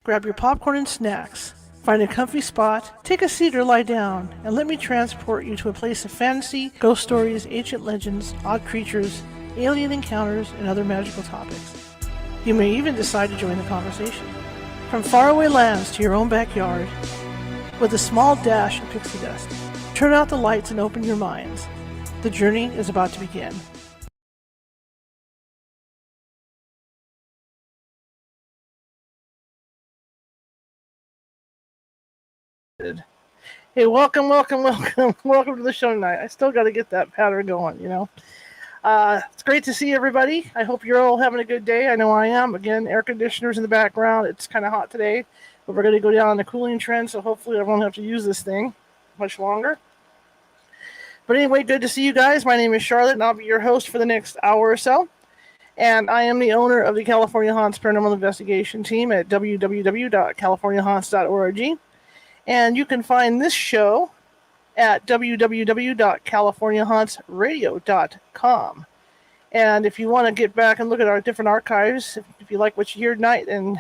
Grab your popcorn and snacks. Find a comfy spot, take a seat or lie down, and let me transport you to a place of fantasy, ghost stories, ancient legends, odd creatures, alien encounters, and other magical topics. You may even decide to join the conversation. From faraway lands to your own backyard, with a small dash of pixie dust. Turn out the lights and open your minds. The journey is about to begin. Hey, welcome to the show tonight. I still got to get that pattern going, you know. It's great to see everybody. I hope you're all having a good day. I know I am. Again, air conditioners in the background. It's kind of hot today, but we're going to go down the cooling trend, so hopefully I won't have to use this thing much longer. But anyway, good to see you guys. My name is Charlotte, and I'll be your host for the next hour or so. And I am the owner of the California Haunts Paranormal Investigation team at www.californiahaunts.org. And you can find this show at www.californiahauntsradio.com. And if you want to get back and look at our different archives, if you like what you hear tonight, and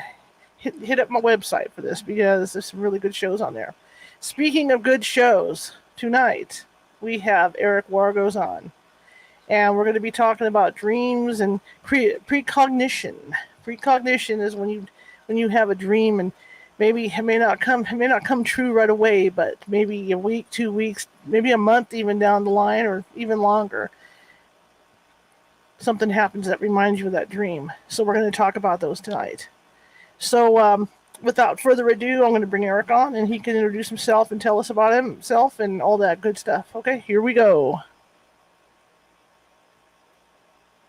hit up my website for this, because there's some really good shows on there. Speaking of good shows, tonight we have Eric Wargo's on. And we're going to be talking about dreams and precognition. Precognition is when you have a dream, and maybe it may not come true right away, but maybe a week, 2 weeks, maybe a month even down the line, or even longer, something happens that reminds you of that dream. So we're going to talk about those tonight. So without further ado, I'm going to bring Eric on, and he can introduce himself and tell us about himself and all that good stuff. Okay, here we go.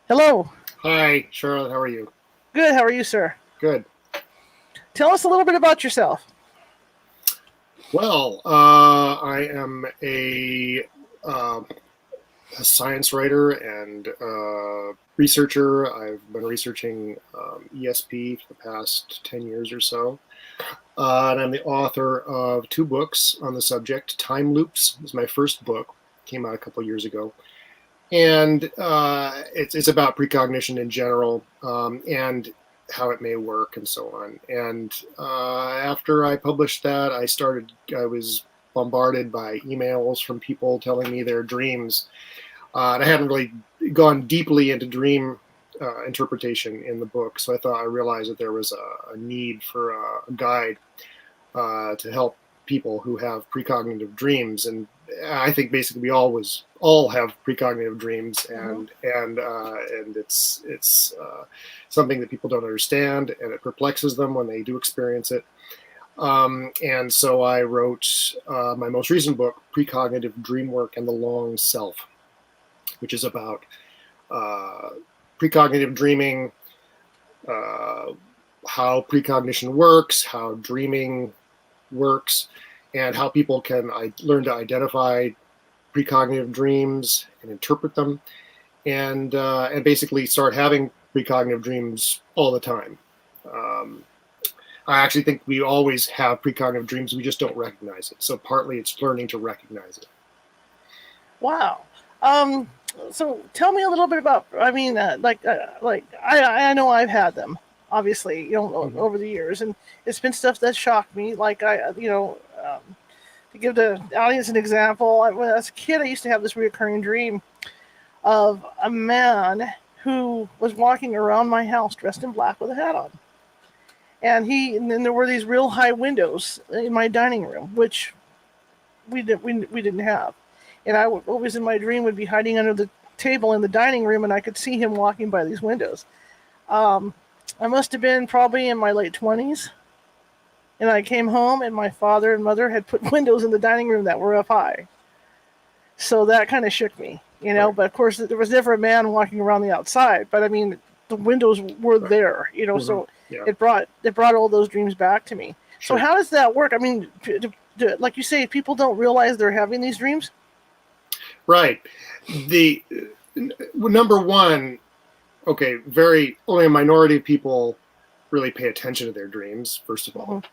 Hello. Hi, Charlotte. How are you? Good. How are you, sir? Good. Tell us a little bit about yourself. Well, I am a science writer and researcher. I've been researching ESP for the past 10 years or so. And I'm the author of 2 books on the subject. Time Loops is my first book. Came out a couple years ago. And it's about precognition in general, and how it may work and so on. And after I published that, I was bombarded by emails from people telling me their dreams. And I hadn't really gone deeply into dream interpretation in the book, so I realized that there was a need for a guide to help people who have precognitive dreams. And I think basically we all have precognitive dreams, and it's something that people don't understand, and it perplexes them when they do experience it. And so I wrote my most recent book, Precognitive Dreamwork and the Long Self, which is about precognitive dreaming, how precognition works, how dreaming works, and how people can learn to identify precognitive dreams and interpret them, and basically start having precognitive dreams all the time. I actually think we always have precognitive dreams, we just don't recognize it. So partly it's learning to recognize it. Wow. So tell me a little bit about, I know I've had them, obviously, over the years, and it's been stuff that shocked me. Like to give the audience an example, when I was a kid, I used to have this recurring dream of a man who was walking around my house dressed in black with a hat on. And then there were these real high windows in my dining room, which we didn't have. And I always in my dream would be hiding under the table in the dining room, and I could see him walking by these windows. I must have been probably in my late 20s. And I came home, and my father and mother had put windows in the dining room that were up high. So that kind of shook me, Right. But of course, there was never a man walking around the outside. But I mean, the windows were there, Mm-hmm. So yeah. It brought all those dreams back to me. Sure. So how does that work? I mean, like you say, people don't realize they're having these dreams. Right. The number one, okay, only a minority of people really pay attention to their dreams, first of all. Mm-hmm.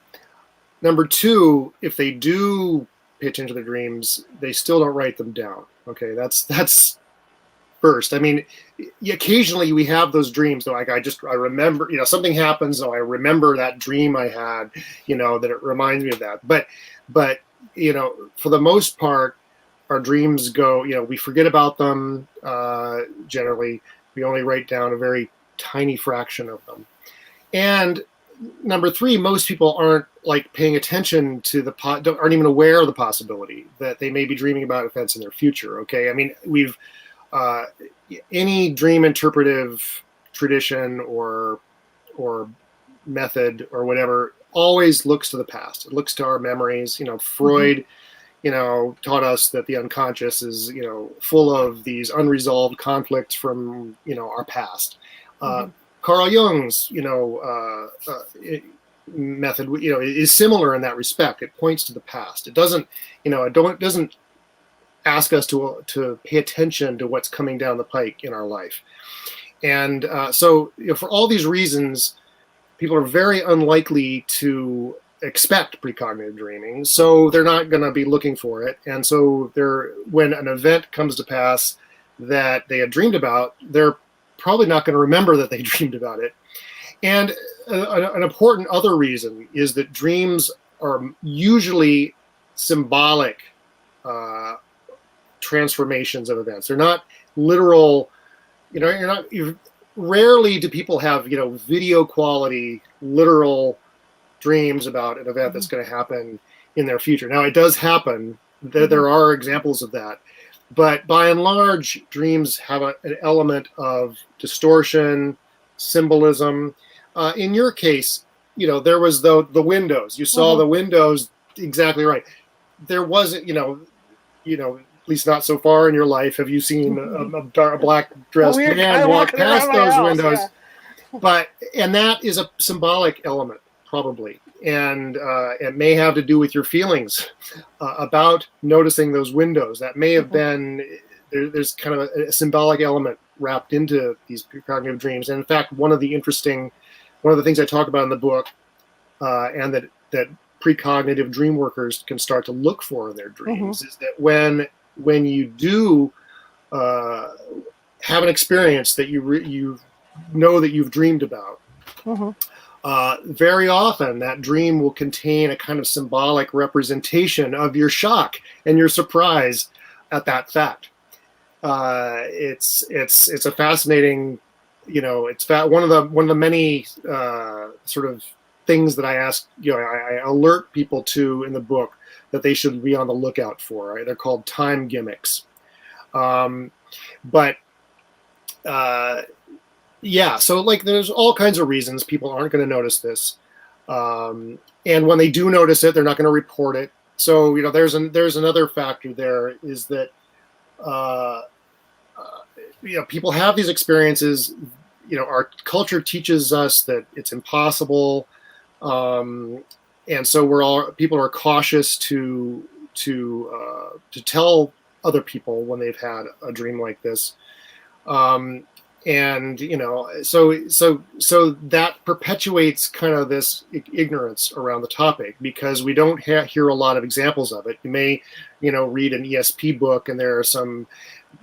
Number two, if they do pay attention to their dreams, they still don't write them down. Okay, that's first burst. I mean, occasionally we have those dreams. Though, like I remember, something happens. So I remember that dream I had. That it reminds me of that. But for the most part, our dreams go. We forget about them. Generally, we only write down a very tiny fraction of them. And number three, most people aren't like paying attention to aren't even aware of the possibility that they may be dreaming about events in their future. Okay, I mean, we've any dream interpretive tradition or method or whatever always looks to the past. It looks to our memories. Freud, taught us that the unconscious is, full of these unresolved conflicts from, our past. Carl Jung's, method, is similar in that respect. It points to the past. It doesn't, it doesn't ask us to pay attention to what's coming down the pike in our life. And so, for all these reasons, people are very unlikely to expect precognitive dreaming, so they're not going to be looking for it. And so when an event comes to pass that they had dreamed about, they're probably not going to remember that they dreamed about it. And an important other reason is that dreams are usually symbolic transformations of events. They're not literal. Rarely do people have video quality literal dreams about an event that's going to happen in their future. Now, it does happen. There are examples of that. But by and large, dreams have an element of distortion, symbolism. In your case, there was the windows. You saw the windows, exactly right. There wasn't, at least not so far in your life, have you seen a black dressed man walk past those windows. Yeah. And that is a symbolic element, probably. And it may have to do with your feelings about noticing those windows. That may have been, there's kind of a symbolic element wrapped into these precognitive dreams. And in fact, one of the things I talk about in the book, and that precognitive dream workers can start to look for in their dreams, is that when you do have an experience that you know that you've dreamed about, very often that dream will contain a kind of symbolic representation of your shock and your surprise at that fact. It's a fascinating, it's one of the many sort of things that I ask, I alert people to in the book that they should be on the lookout for. Right? They're called time gimmicks. Yeah, so like there's all kinds of reasons people aren't going to notice this. And when they do notice it, they're not going to report it. So, there's another factor there is that, people have these experiences. Our culture teaches us that it's impossible. And so people are cautious to tell other people when they've had a dream like this. And so that perpetuates kind of this ignorance around the topic, because we don't hear a lot of examples of it. You may read an ESP book, and there are some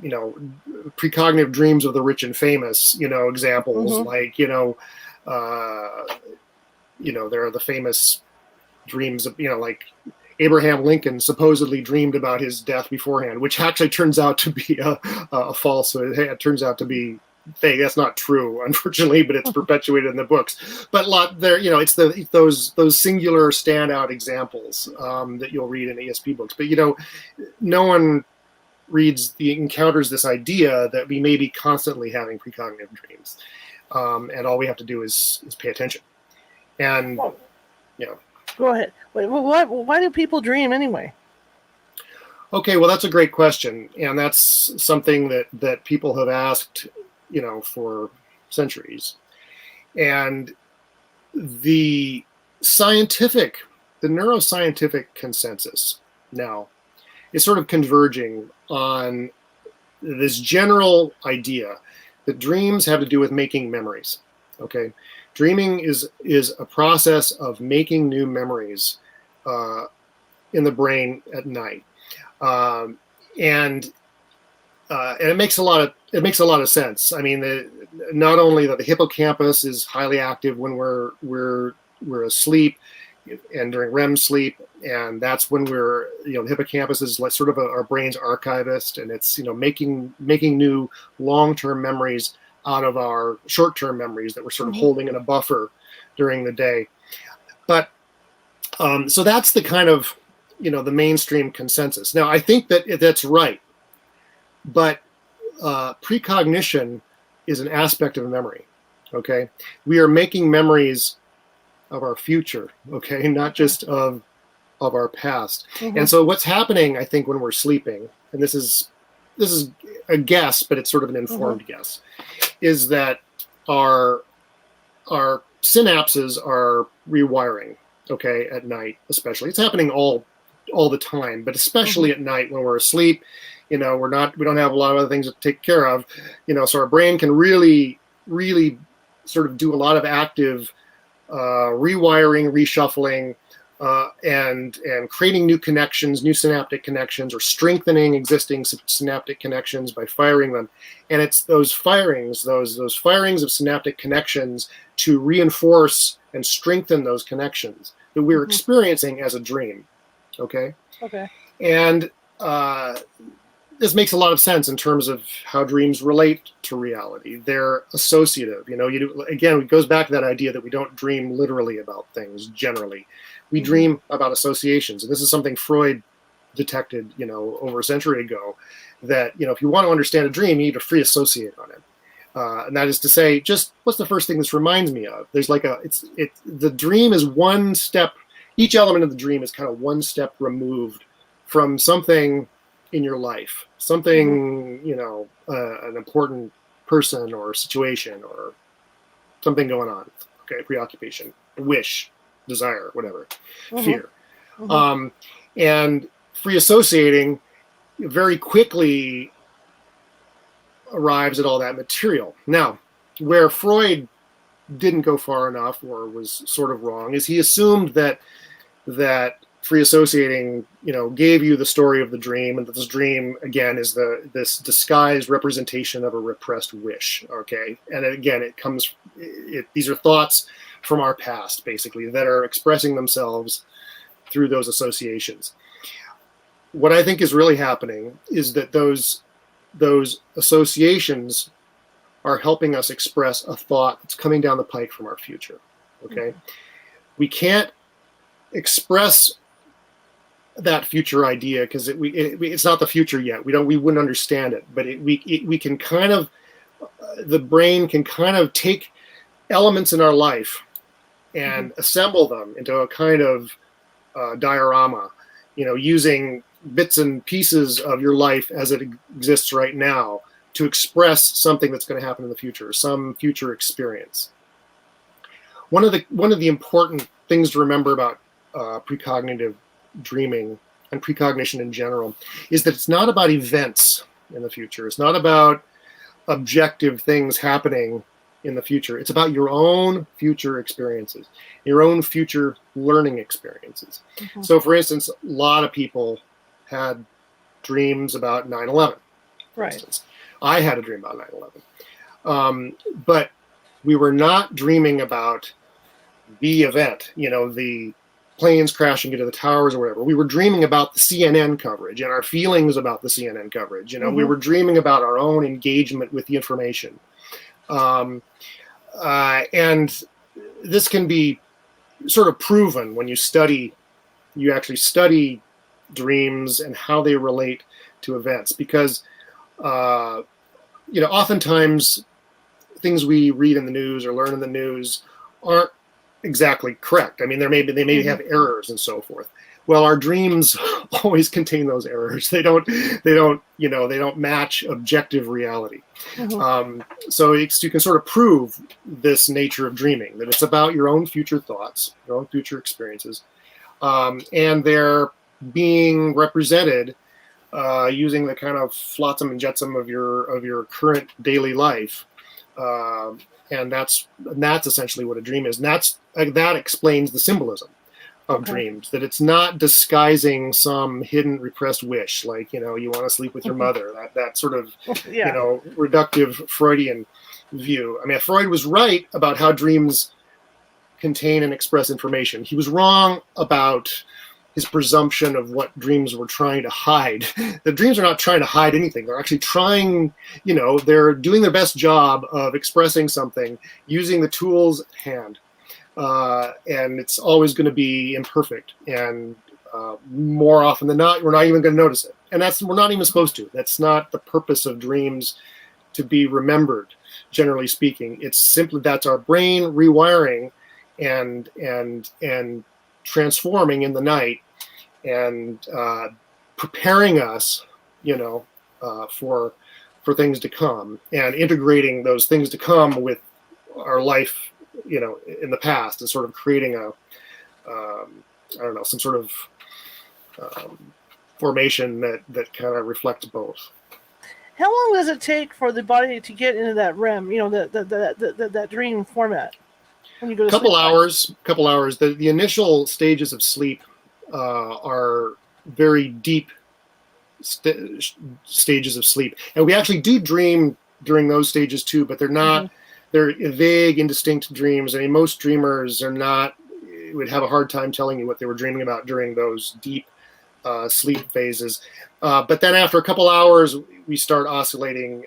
precognitive dreams of the rich and famous examples, like there are the famous dreams of like Abraham Lincoln supposedly dreamed about his death beforehand, which actually turns out to be a falsehood. It turns out to be fake. That's not true, unfortunately, but it's perpetuated in the books. But it's those singular standout examples that you'll read in ESP books. But no one encounters this idea that we may be constantly having precognitive dreams, and all we have to do is pay attention. And go ahead. Why do people dream anyway? Okay, well, that's a great question, and that's something that people have asked, for centuries. And the neuroscientific consensus now is sort of converging on this general idea that dreams have to do with making memories. Okay, dreaming is a process of making new memories in the brain at night. and it makes a lot of sense. I mean, not only that the hippocampus is highly active when we're asleep and during REM sleep, and that's when the hippocampus is like sort of our brain's archivist, and it's making new long-term memories out of our short-term memories that we're sort of holding in a buffer during the day. But so that's the kind of the mainstream consensus. Now I think that that's right, but precognition is an aspect of memory. Okay, we are making memories of our future, okay, not just of our past. And so what's happening, I think, when we're sleeping, and this is a guess, but it's sort of an informed guess, is that our synapses are rewiring, okay, at night especially. It's happening all the time, but especially at night when we're asleep, we don't have a lot of other things to take care of, so our brain can really sort of do a lot of active rewiring, reshuffling, and creating new connections, new synaptic connections, or strengthening existing synaptic connections by firing them. And it's those firings of synaptic connections to reinforce and strengthen those connections that we're experiencing as a dream. Okay. And this makes a lot of sense in terms of how dreams relate to reality. They're associative. Again, it goes back to that idea that we don't dream literally about things generally. We dream about associations. And this is something Freud detected, over a century ago, that, if you want to understand a dream, you need to free associate on it. And that is to say, just what's the first thing this reminds me of? There's like the dream is one step, each element of the dream is kind of one step removed from something in your life, something, an important person or situation or something going on, okay, preoccupation, wish, desire, whatever, fear. And free associating very quickly arrives at all that material. Now, where Freud didn't go far enough or was sort of wrong is he assumed that free associating, gave you the story of the dream, and that this dream, again, is this disguised representation of a repressed wish, okay? And again, these are thoughts from our past, basically, that are expressing themselves through those associations. What I think is really happening is that those associations are helping us express a thought that's coming down the pike from our future, okay? We can't express that future idea because it's not the future yet. We wouldn't understand it, but we can kind of, the brain can kind of take elements in our life and assemble them into a kind of diorama, using bits and pieces of your life as it exists right now to express something that's going to happen in the future, some future experience. One of the important things to remember about precognitive dreaming and precognition in general is that it's not about events in the future. It's not about objective things happening in the future. It's about your own future experiences, your own future learning experiences. So, for instance, a lot of people had dreams about 9/11. For instance, I had a dream about 9/11, but we were not dreaming about the event, the planes crashing into the towers or whatever. We were dreaming about the CNN coverage and our feelings about the CNN coverage. We were dreaming about our own engagement with the information. And this can be sort of proven when you actually study dreams and how they relate to events, because, oftentimes things we read in the news or learn in the news aren't exactly correct. I mean, they may have errors and so forth. Well, our dreams always contain those errors. They don't match objective reality. So you can sort of prove this nature of dreaming, that it's about your own future thoughts, your own future experiences, and they're being represented using the kind of flotsam and jetsam of your current daily life. And that's essentially what a dream is. And that explains the symbolism. of dreams, that it's not disguising some hidden repressed wish, like, you want to sleep with your mother, that sort of, reductive Freudian view. I mean, Freud was right about how dreams contain and express information. He was wrong about his presumption of what dreams were trying to hide. The dreams are not trying to hide anything. They're actually trying, they're doing their best job of expressing something using the tools at hand. And it's always going to be imperfect. And more often than not, we're not even going to notice it. And we're not even supposed to. That's not the purpose of dreams, to be remembered, generally speaking. It's simply, that's our brain rewiring and transforming in the night, and preparing us, for things to come, and integrating those things to come with our life, in the past, and sort of creating some sort of formation that kind of reflects both. How long does it take for the body to get into that REM, that dream format? When you go to couple hours. The initial stages of sleep are very deep stages of sleep, and we actually do dream during those stages too, but they're not. They're vague, indistinct dreams. I mean, most dreamers would have a hard time telling you what they were dreaming about during those deep sleep phases. But then after a couple hours, we start oscillating,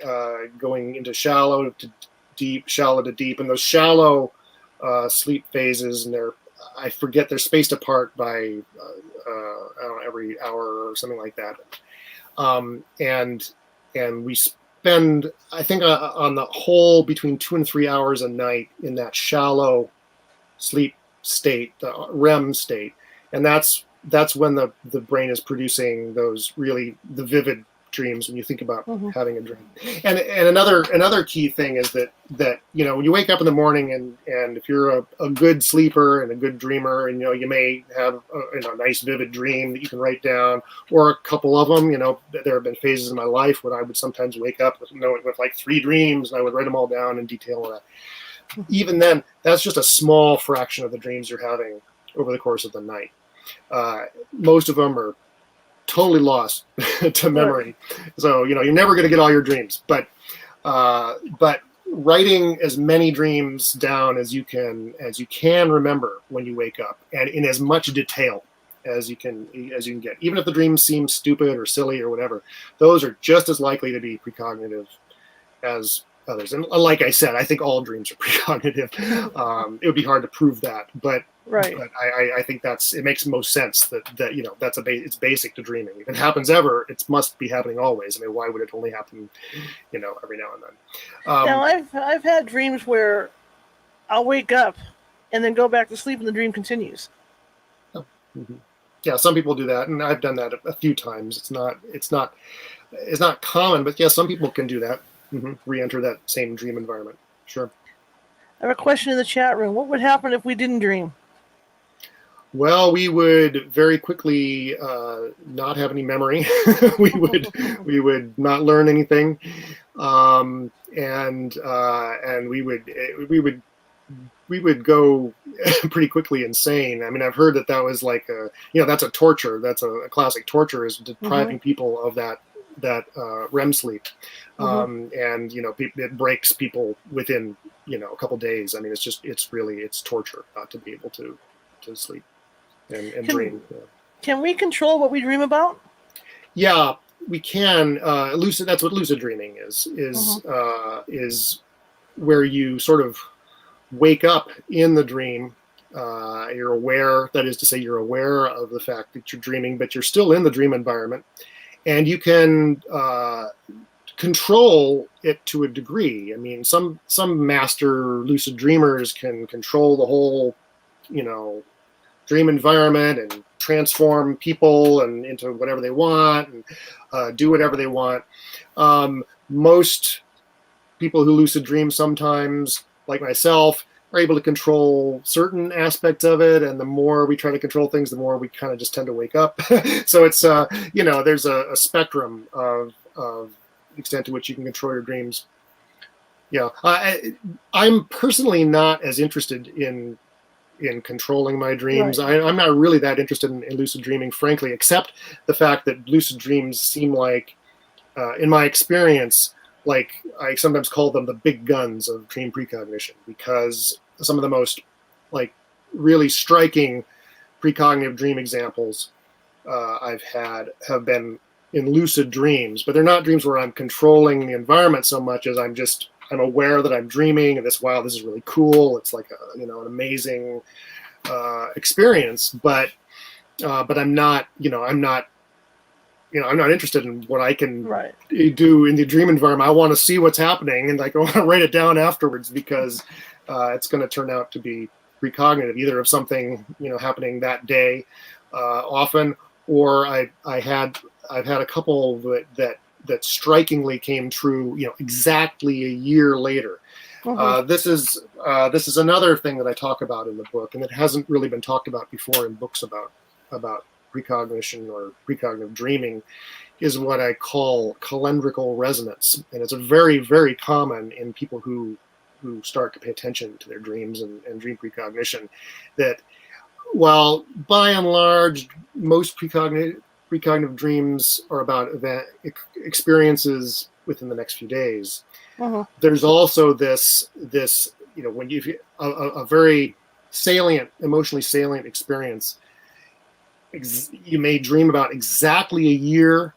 going into shallow to deep, and those shallow sleep phases, and I forget, they're spaced apart by I don't know, every hour or something like that. And we spend, I think, on the whole, between 2 and 3 hours a night in that shallow sleep state, the REM state, and that's when the brain is producing those really the vivid dreams when you think about having a dream. And another key thing is that when you wake up in the morning, and if you're a good sleeper and a good dreamer, and you may have a nice vivid dream that you can write down, or a couple of them. There have been phases in my life when I would sometimes wake up with like 3 dreams, and I would write them all down in detail. And that. Even then, that's just a small fraction of the dreams you're having over the course of the night. Most of them are totally lost to memory. So, you're never going to get all your dreams, but writing as many dreams down as you can remember when you wake up, and in as much detail as you can get, even if the dreams seem stupid or silly or whatever, those are just as likely to be precognitive as others. And like I said, I think all dreams are precognitive. It would be hard to prove that, but I think it makes most sense that it's basic to dreaming. If it happens ever, it must be happening always. I mean, why would it only happen, every now and then? Now, I've had dreams where I'll wake up and then go back to sleep, and the dream continues. Yeah, some people do that, and I've done that a few times. It's not common, but yeah, some people can do that. Re-enter that same dream environment. Sure. I have a question in the chat room. What would happen if we didn't dream? Well, we would very quickly not have any memory. we would not learn anything, and we would go pretty quickly insane. I mean, I've heard that was like that's a torture. That's a classic torture, is depriving people of that REM sleep. And it breaks people within a couple days. I mean, it's torture not to be able to sleep and dream. Can we control what we dream about? Yeah, we can. Lucid. That's what lucid dreaming is where you sort of wake up in the dream. You're aware. That is to say, you're aware of the fact that you're dreaming, but you're still in the dream environment, and you can control it to a degree. I mean, some master lucid dreamers can control the whole, dream environment, and transform people and into whatever they want, and do whatever they want. Most people who lucid dream sometimes, like myself, are able to control certain aspects of it, and the more we try to control things, the more we kind of just tend to wake up. So it's there's a spectrum of the extent to which you can control your dreams. Yeah, I'm personally not as interested in in controlling my dreams. Right. I'm not really that interested in lucid dreaming, frankly, except the fact that lucid dreams seem like, in my experience, like I sometimes call them the big guns of dream precognition, because some of the most like really striking precognitive dream examples I've had have been in lucid dreams, but they're not dreams where I'm controlling the environment so much as I'm aware that I'm dreaming, and wow, this is really cool. It's like an amazing experience, but I'm not, I'm not interested in what I can do in the dream environment. I want to see what's happening, and like I want to write it down afterwards, because it's going to turn out to be precognitive, either of something happening that day, often, or I've had a couple that strikingly came true, exactly a year later. This is another thing that I talk about in the book, and it hasn't really been talked about before in books about precognition or precognitive dreaming, is what I call calendrical resonance, and it's a very, very common in people who start to pay attention to their dreams and dream precognition. That while by and large most precognitive dreams are about experiences within the next few days, there's also this when you a very emotionally salient experience, you may dream about exactly a year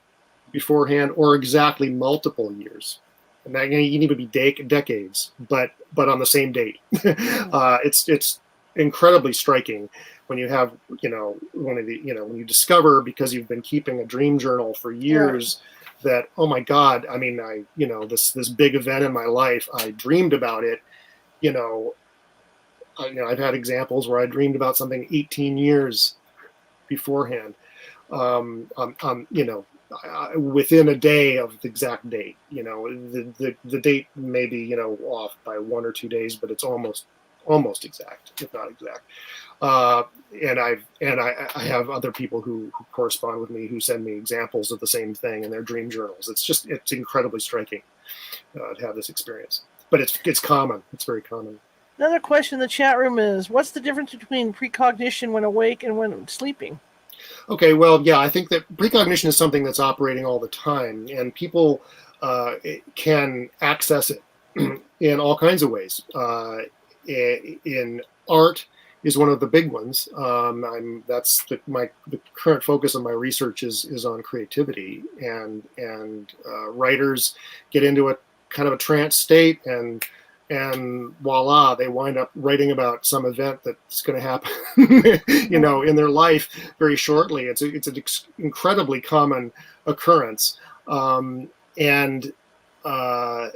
beforehand, or exactly multiple years, and that you need to be decades, but on the same date. It's incredibly striking when you have when you discover, because you've been keeping a dream journal for years, that, oh my God, I mean, this big event in my life, I dreamed about it. I've had examples where I dreamed about something 18 years beforehand, within a day of the exact date. The date may be off by 1 or 2 days, but it's almost exact, if not exact. And I have other people who correspond with me who send me examples of the same thing in their dream journals. It's incredibly striking to have this experience, but it's common. It's very common. Another question in the chat room is, what's the difference between precognition when awake and when sleeping? Okay, well, yeah, I think that precognition is something that's operating all the time, and people can access it in all kinds of ways. In art is one of the big ones. That's the current focus of my research is on creativity, and writers get into a kind of a trance state, and voila, they wind up writing about some event that's going to happen, in their life very shortly. It's an incredibly common occurrence. And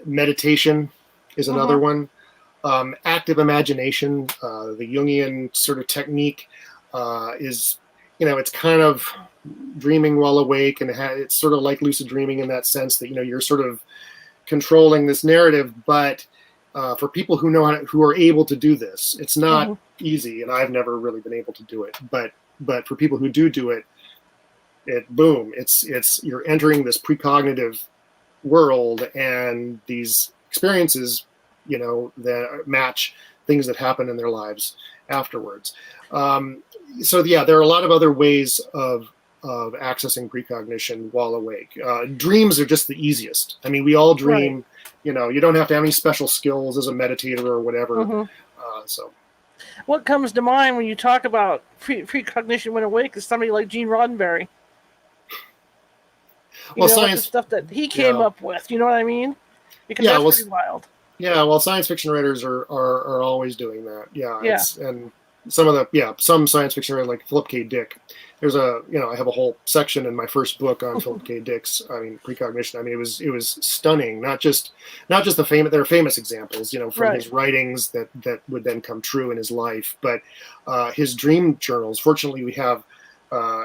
meditation is another one. Active imagination, the Jungian sort of technique, is, it's kind of dreaming while awake, and it's sort of like lucid dreaming in that sense that, you're sort of controlling this narrative, but for people who are able to do this, it's not easy, and I've never really been able to do it. But for people who do it, it's you're entering this precognitive world, and these experiences, that match things that happen in their lives afterwards. So yeah, there are a lot of other ways of accessing precognition while awake. Dreams are just the easiest. I mean, we all dream. Right. You don't have to have any special skills as a meditator or whatever. So, what comes to mind when you talk about precognition when awake is somebody like Gene Roddenberry. Science, the stuff that he came up with. You know what I mean? Because that's pretty wild. Yeah, well, science fiction writers are always doing that. And some science fiction writers like Philip K. Dick. There's I have a whole section in my first book on Philip K. Dick's, precognition. I mean, it was stunning. Not just the famous. There are famous examples, from his writings that would then come true in his life, but his dream journals. Fortunately, we have.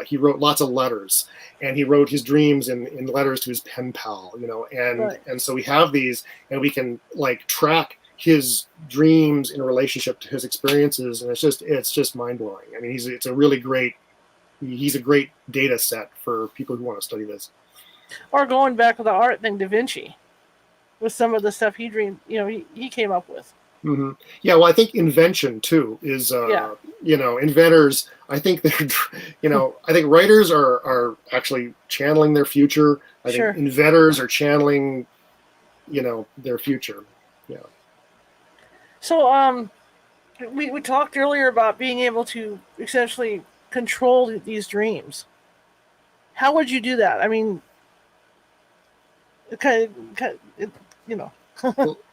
He wrote lots of letters, and he wrote his dreams in letters to his pen pal, and so we have these, and we can track his dreams in relationship to his experiences, and it's just mind blowing. I mean, he's a great data set for people who want to study this. Or going back to the art thing, Da Vinci, with some of the stuff he dreamed, he came up with. Hmm. Yeah, well, I think invention too is, Yeah. inventors. I think they're, I think writers are actually channeling their future. I think Sure. inventors are channeling, their future. Yeah. So, we talked earlier about being able to essentially control these dreams. How would you do that? I mean, it, you know,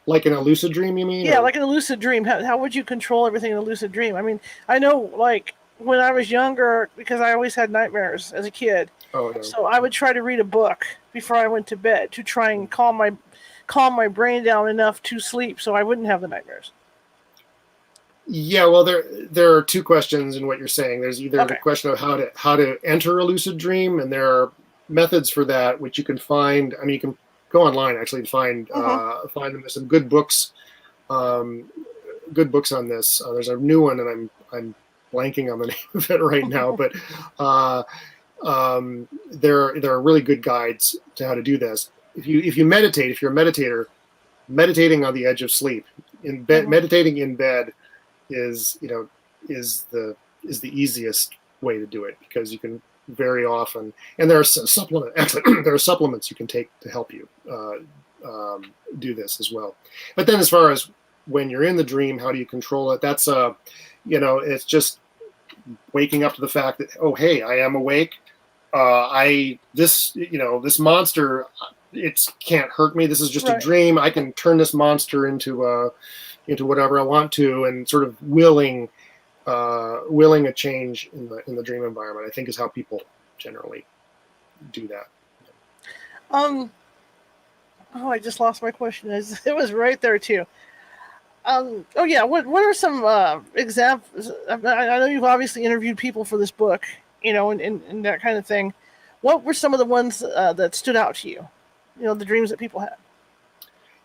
Like in a lucid dream, you mean, yeah, or? like in a lucid dream. How would you control everything in a lucid dream? I mean, I know, like when I was younger, because I always had nightmares as a kid. Oh, So I would try to read a book before I went to bed to try and calm my brain down enough to sleep, so I wouldn't have the nightmares. yeah. Well, there are two questions in what you're saying. There's either the Okay. question of how to enter a lucid dream, and there are methods for that which you can find. I mean, you can go online actually and Mm-hmm. find them. There's some good books, um, on this. There's a new one, and I'm blanking on the name of it right now, but uh, there are really good guides to how to do this. If you meditate, if you're a meditator, meditating on the edge of sleep, in bed, Mm-hmm. meditating in bed is is the easiest way to do it, because you can very often, and there are supplement actually there are supplements you can take to help you do this as well. But then, as far as when you're in the dream, how do you control it? That's it's just waking up to the fact that, oh, hey, I am awake. This monster, it can't hurt me. This is just a Right. dream. I can turn this monster into whatever I want to, and sort of willing a change in the dream environment, I think, is how people generally do that. Um. Oh, I just lost my question. It was right there too. Oh yeah. What are some examples? I know you've obviously interviewed people for this book, and that kind of thing. What were some of the ones that stood out to you? The dreams that people had.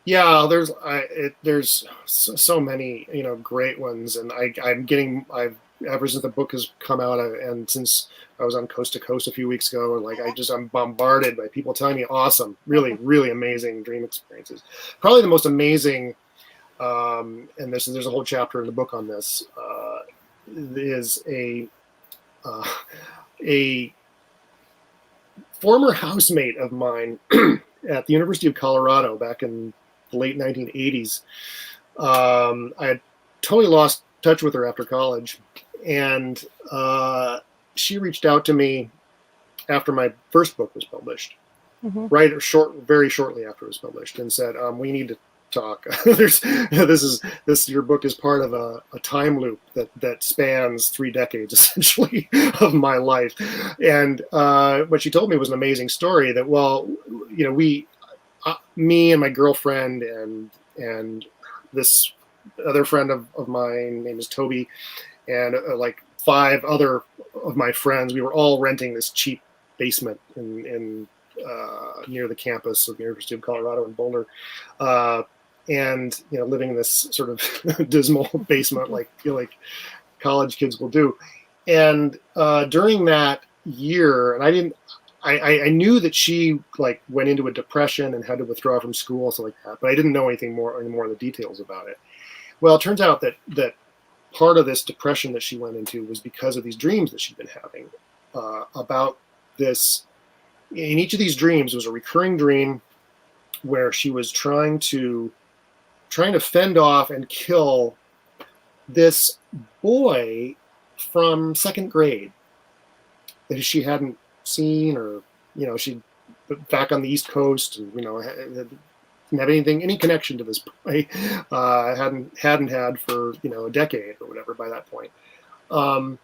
Yeah, there's so many great ones, and I've ever since the book has come out, and since I was on Coast to Coast a few weeks ago, like I'm bombarded by people telling me awesome, really really amazing dream experiences. Probably the most amazing, and there's a whole chapter in the book on this, is uh, a former housemate of mine at the University of Colorado back in the late 1980s. I had totally lost touch with her after college, and she reached out to me after my first book was published, Mm-hmm. very shortly after it was published, and said, "We need to talk. Your book is part of a time loop that spans 3 decades essentially of my life." And what she told me was an amazing story. That, well, we, me and my girlfriend and this other friend of mine, name is Toby, and like 5 other of my friends, we were all renting this cheap basement in near the campus of the University of Colorado in Boulder, and living in this sort of dismal basement, like college kids will do. And during that year, and I knew that she like went into a depression and had to withdraw from school, so like that, but I didn't know any more of the details about it. Well, it turns out that part of this depression that she went into was because of these dreams that she'd been having about this. In each of these dreams, was a recurring dream where she was trying to fend off and kill this boy from second grade that she hadn't seen, or she back on the East Coast, and didn't have any connection to this boy, hadn't had for a decade or whatever by that point. Um,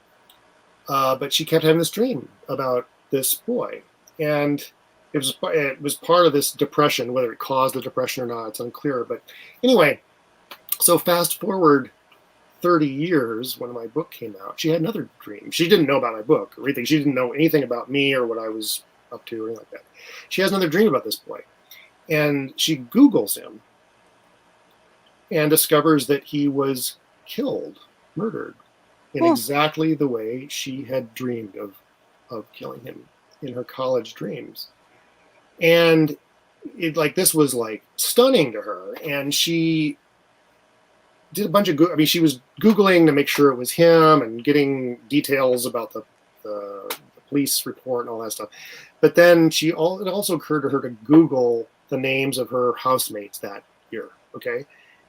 but she kept having this dream about this boy, and it was part of this depression. Whether it caused the depression or not, it's unclear. But anyway, so fast forward 30 years, when my book came out, she had another dream. She didn't know about my book or anything. She didn't know anything about me or what I was up to or anything like that. She has another dream about this boy, and she Googles him and discovers that he was murdered in Hmm. exactly the way she had dreamed of killing him in her college dreams. And this was like stunning to her, and she did a bunch of, I mean, she was Googling to make sure it was him and getting details about the police report and all that stuff. But then it also occurred to her to Google the names of her housemates that year. Okay.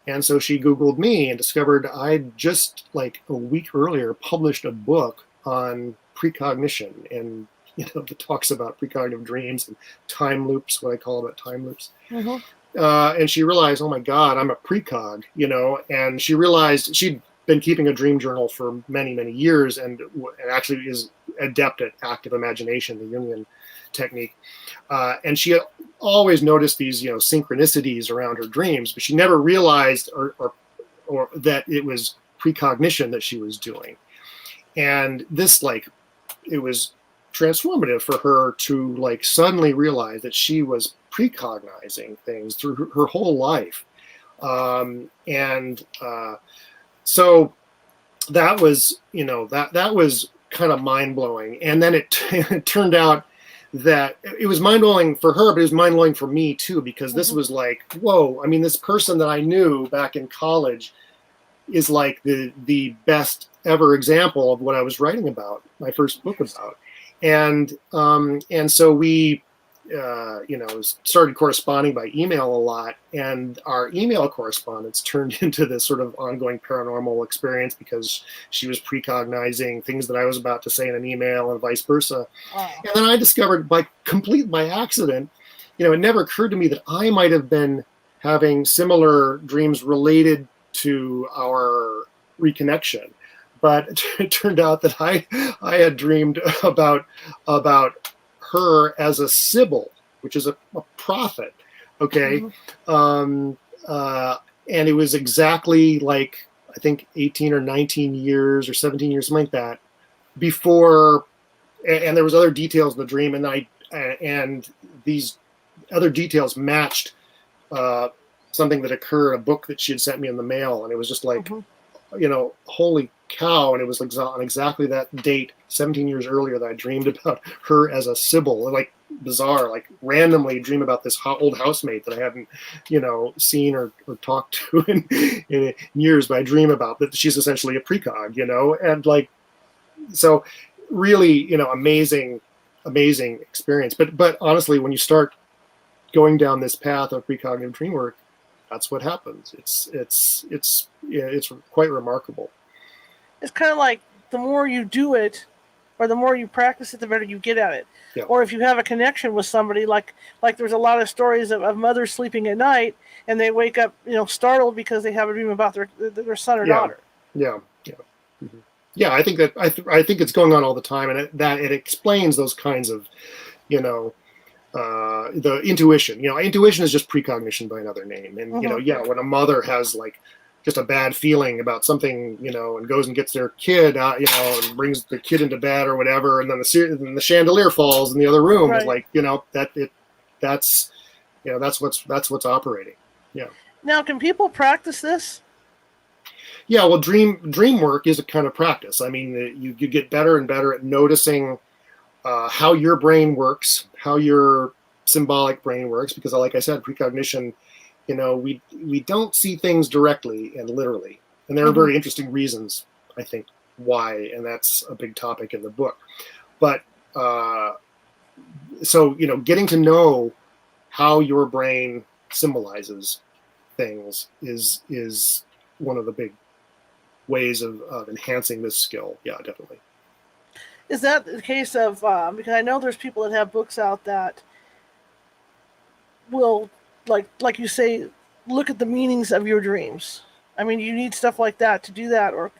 And so she Googled me and discovered I'd just like a week earlier published a book on precognition, and that talks about precognitive dreams and time loops, what I call it, time loops. Mm-hmm. And she realized, oh my God, I'm a precog, and she realized she'd been keeping a dream journal for many, many years, and actually is adept at active imagination, the Jungian technique. And she had always noticed these, synchronicities around her dreams, but she never realized or that it was precognition that she was doing. And this, it was transformative for her to suddenly realize that she was precognizing things through her whole life. So that was, that was kind of mind blowing. And then it turned out that it was mind blowing for her, but it was mind blowing for me too, because this was like, whoa, I mean, this person that I knew back in college is like the best ever example of what I was writing about, my first book about. And so we, started corresponding by email a lot, and our email correspondence turned into this sort of ongoing paranormal experience because she was precognizing things that I was about to say in an email and vice versa. Oh. And then I discovered by accident, it never occurred to me that I might have been having similar dreams related to our reconnection. But it turned out that I had dreamed about her as a sibyl, which is a prophet. Okay. Mm-hmm. And it was exactly like, I think 18 or 19 years or 17 years, something like that, before, and there was other details in the dream, and these other details matched something that occurred, a book that she had sent me in the mail, and it was just like, mm-hmm. Holy cow. And it was on exactly that date, 17 years earlier, that I dreamed about her as a sibyl. Like bizarre, like randomly dream about this old housemate that I hadn't, seen or talked to in years, but I dream about that she's essentially a precog, and so really, amazing experience. But honestly, when you start going down this path of precognitive dream work, that's what happens. It's quite remarkable. It's kind of like the more you do it, or the more you practice it, the better you get at it. Yeah. Or if you have a connection with somebody, like there's a lot of stories of mothers sleeping at night and they wake up, startled because they have a dream about their son or daughter. Yeah. Mm-hmm. Yeah, I think that I think it's going on all the time, and it explains those kinds of, the intuition. Intuition is just precognition by another name. And, mm-hmm. When a mother has just a bad feeling about something, and goes and gets their kid out, and brings the kid into bed or whatever, and then the chandelier falls in the other room, right. That's what's operating. Yeah. Now, can people practice this? Yeah, well, dream work is a kind of practice. I mean, you get better and better at noticing how your brain works, how your symbolic brain works, because like I said, precognition, we don't see things directly and literally. And there are mm-hmm. very interesting reasons, I think, why, and that's a big topic in the book. But so, getting to know how your brain symbolizes things is one of the big ways of enhancing this skill. Yeah, definitely. Is that the case of, because I know there's people that have books out that will, like you say, look at the meanings of your dreams. I mean, you need stuff like that to do that, or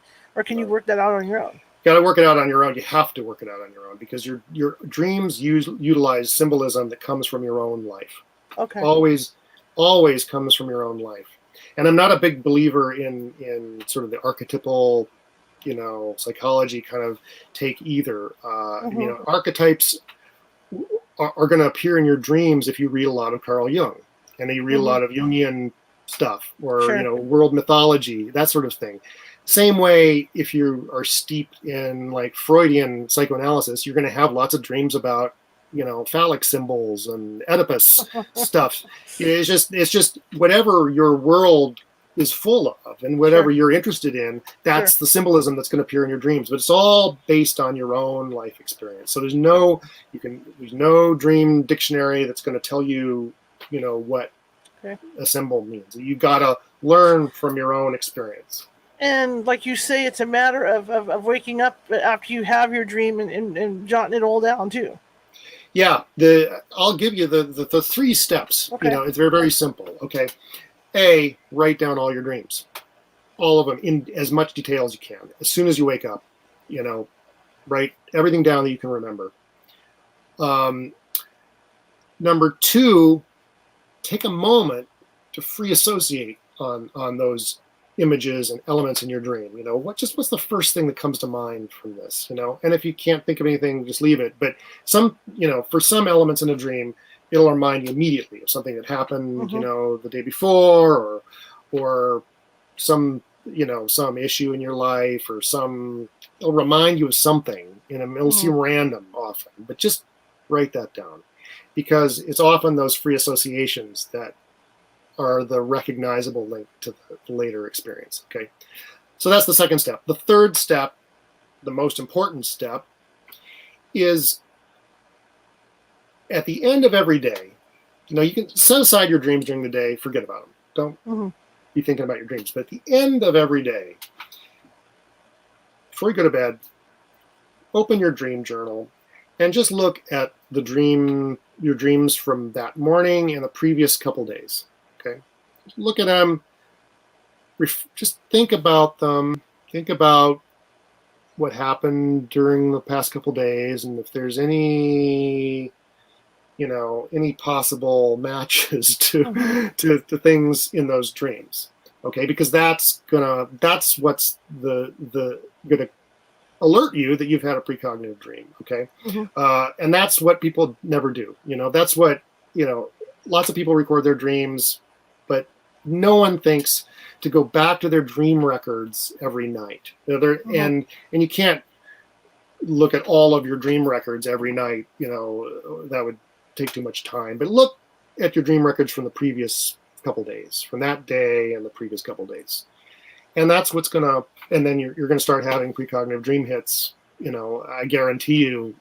can you work that out on your own? You got to work it out on your own. You have to work it out on your own, because your dreams utilize symbolism that comes from your own life. Okay. Always comes from your own life. And I'm not a big believer in sort of the archetypal, psychology kind of take either. Mm-hmm. Archetypes are going to appear in your dreams if you read a lot of Carl Jung, and you read mm-hmm. a lot of Jungian stuff, or sure. World mythology, that sort of thing. Same way, if you are steeped in Freudian psychoanalysis, you're going to have lots of dreams about phallic symbols and Oedipus stuff. It's just whatever your world is full of, and whatever Sure. you're interested in, that's Sure. the symbolism that's going to appear in your dreams. But it's all based on your own life experience. So there's no dream dictionary that's going to tell you, what Okay. a symbol means. You got to learn from your own experience. And like you say, it's a matter of waking up after you have your dream and jotting it all down too. Yeah, I'll give you the 3 steps. Okay. It's very, very simple. Okay. A, write down all your dreams, all of them in as much detail as you can. As soon as you wake up, write everything down that you can remember. Number 2, take a moment to free associate on those images and elements in your dream. What's the first thing that comes to mind from this? And if you can't think of anything, just leave it. But for some elements in a dream, it'll remind you immediately of something that happened, the day before, or some issue in your life, or it'll remind you of something. It'll seem random often, but just write that down, because it's often those free associations that are the recognizable link to the later experience. Okay, so that's the second step. The third step, the most important step, is at the end of every day. You can set aside your dreams during the day, forget about them. Don't be thinking about your dreams. But at the end of every day, before you go to bed, open your dream journal and just look at your dreams from that morning and the previous couple days. Okay, look at them. Just think about them. Think about what happened during the past couple days, and if there's any possible matches to things in those dreams. Okay, because that's what's gonna alert you that you've had a precognitive dream. Okay, and that's what people never do. That's what lots of people record their dreams, but no one thinks to go back to their dream records every night. And you can't look at all of your dream records every night. That would take too much time. But look at your dream records from the previous couple days, from that day and the previous couple days. And that's what's and then you're going to start having precognitive dream hits. I guarantee you,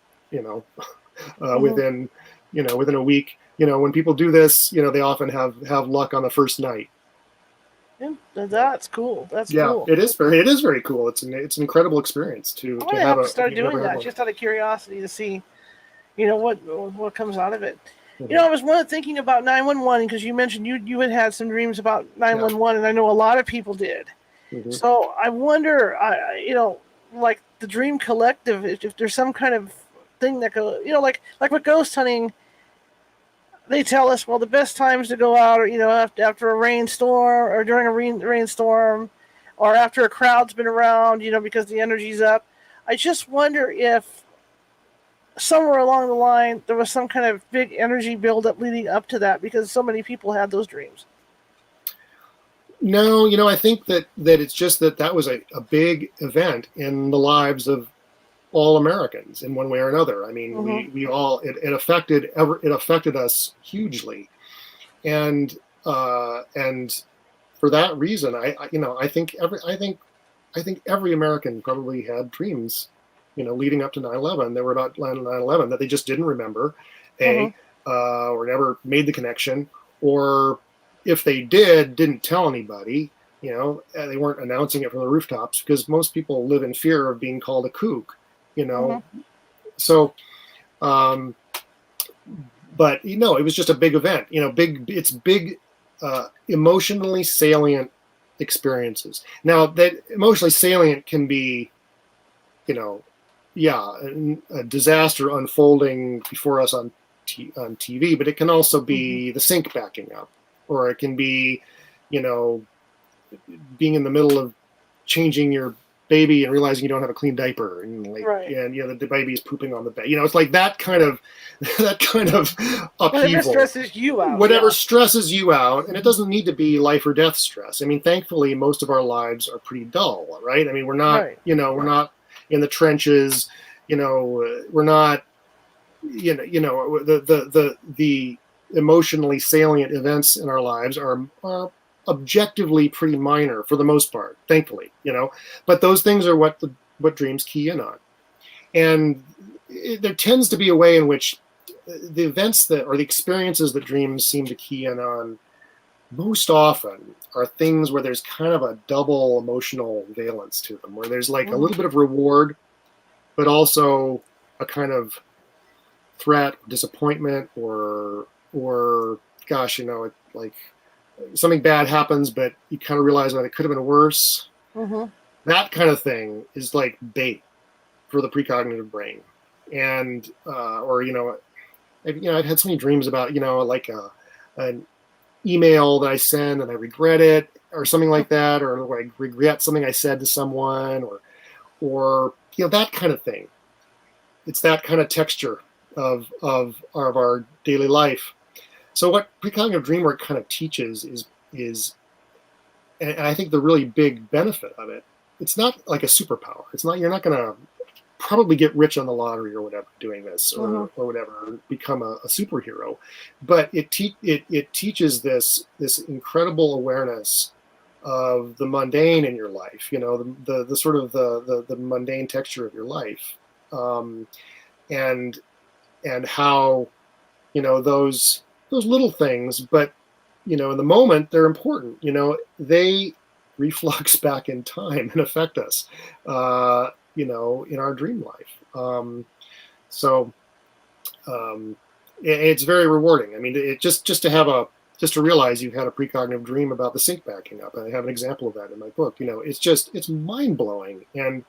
within a week. When people do this, they often have luck on the first night. Yeah, that's cool. That's cool. It is very cool. It's an incredible experience to have to start doing that just out of curiosity to see, what comes out of it. I was thinking about 911 because you mentioned you had some dreams about 911, and I know a lot of people did. So I wonder, like the Dream Collective, if there's some kind of thing that goes, like with ghost hunting, they tell us, well, the best times to go out are, after a rainstorm or during a rainstorm or after a crowd's been around, because the energy's up. I just wonder if somewhere along the line there was some kind of big energy buildup leading up to that because so many people had those dreams. No, I think that it's just that was a big event in the lives of all Americans in one way or another. I mean, we all it affected us hugely, and for that reason, I think every American probably had dreams, leading up to 9/11 that were about 9/11 that they just didn't remember, or never made the connection, or if they didn't tell anybody. They weren't announcing it from the rooftops because most people live in fear of being called a kook. So, but it was just a big event. It's big, emotionally salient experiences. Now, that emotionally salient can be, a disaster unfolding before us on TV, but it can also be the sink backing up, or it can be, being in the middle of changing your baby and realizing you don't have a clean diaper, and the baby is pooping on the bed. It's like that kind of upheaval. Whatever stresses you out. Stresses you out, and it doesn't need to be life or death stress. I mean, thankfully, most of our lives are pretty dull, right? I mean, we're not, we're not in the trenches. We're not, the emotionally salient events in our lives are objectively pretty minor for the most part, thankfully, but those things are what dreams key in on. And there tends to be a way in which the events or the experiences that dreams seem to key in on most often are things where there's kind of a double emotional valence to them, where there's like a little bit of reward, but also a kind of threat, disappointment, or gosh, like something bad happens, but you kind of realize that it could have been worse. That kind of thing is like bait for the precognitive brain. And I've had so many dreams about like an email that I send and I regret it, or something like that, or I regret something I said to someone, or that kind of thing. It's that kind of texture of our daily life. So what precognitive dream work kind of teaches is, and I think the really big benefit of it, it's not like a superpower. It's not, you're not going to probably get rich on the lottery or whatever doing this, or whatever, become a superhero, but it teaches this incredible awareness of the mundane in your life, the sort of the mundane texture of your life, and how those little things, but in the moment they're important. They reflux back in time and affect us, in our dream life. It's very rewarding. I mean, it just to realize you've had a precognitive dream about the sink backing up. I have an example of that in my book. It's mind blowing, and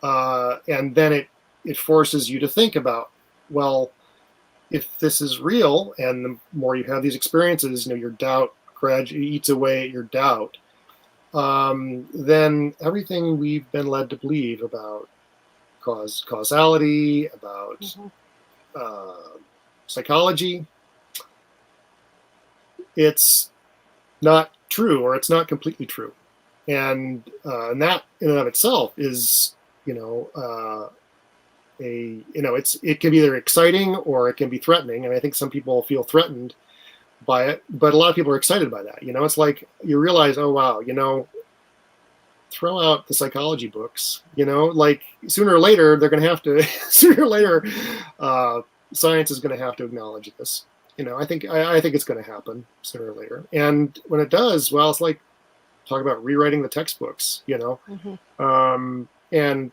then it forces you to think about, well, if this is real, and the more you have these experiences, your doubt gradually eats away at your doubt. Then everything we've been led to believe about causality, about psychology, it's not true, or it's not completely true. And that in and of itself is, it can be either exciting or it can be threatening. And I think some people feel threatened by it, but a lot of people are excited by that. It's like you realize, oh wow, throw out the psychology books. Like sooner or later they're going to have to. Sooner or later, science is going to have to acknowledge this. I think it's going to happen sooner or later. And when it does, well, it's like talk about rewriting the textbooks. And